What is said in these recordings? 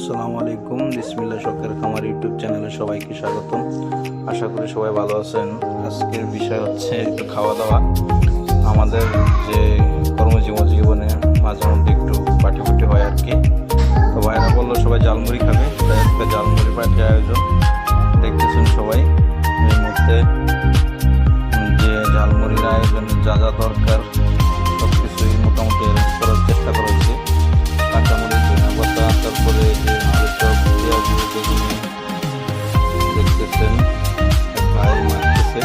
আসসালামু আলাইকুম। বিসমিল্লাহ শখের খামার ইউটিউব চ্যানেলে সবাইকে স্বাগতম। আশা করি সবাই ভালো আছেন। আজকের বিষয় হচ্ছে একটু খাওয়া দাওয়া। আমাদের যে কর্মজীবনে মাঝে মধ্যে একটু পাটি হয় আর কি। তো ভাইরা বললো সবাই জালমুড়ি খাবে, তাই আজকে জালমুড়ি পার্টি আয়োজন দেখতেছেন সবাই। এর মধ্যে যে ঝালমুড়ির আয়োজনে যা যা দরকার সব কিছুই মোটামুটি অ্যারেঞ্জ করার চেষ্টা করা হচ্ছে। কাঁচামরিচ, ধনেপাতা, তারপরে যে আলু চপ, পেঁয়াজ, বেগুনি দেখতেছেন ভাই মাখতেছে,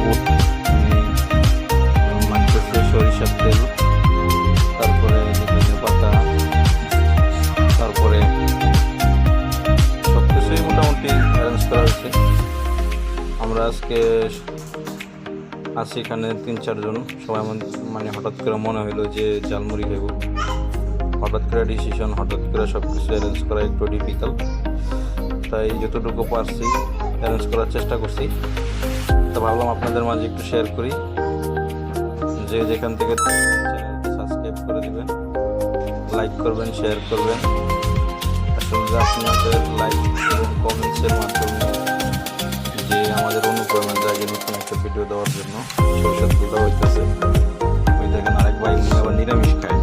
বুট মাখতেছে, সরিষার তেল, তারপরে ধনেপাতা, তারপরে সব কিছুই মোটামুটি অ্যারেঞ্জ করা হয়েছে। আমরা আজকে আছি এখানে 3-4 জন সবাই, মানে হঠাৎ করে মনে হলো যে ঝালমুড়ি খাইব। হঠাৎ করে ডিসিশন, হঠাৎ করে সব কিছু অ্যারেঞ্জ করা একটু ডিফিকাল্ট, তাই যতটুকু পারছি অ্যারেঞ্জ করার চেষ্টা করছি। তো ভাবলাম আপনাদের মাঝে একটু শেয়ার করি। যে যেখান থেকে চ্যানেলটি সাবস্ক্রাইব করে দিবেন, লাইক করবেন, শেয়ার করবেন। আসলে আপনাদের লাইক এবং কমেন্টসের মাধ্যমে যে আমাদের অনুপ্রেরণা জাগে নতুন একটা ভিডিও দেওয়ার জন্য। সরষের তেলটা হইতেছে, ওই দেখেন আরেক ভাই আবার নিরামিষ খায়।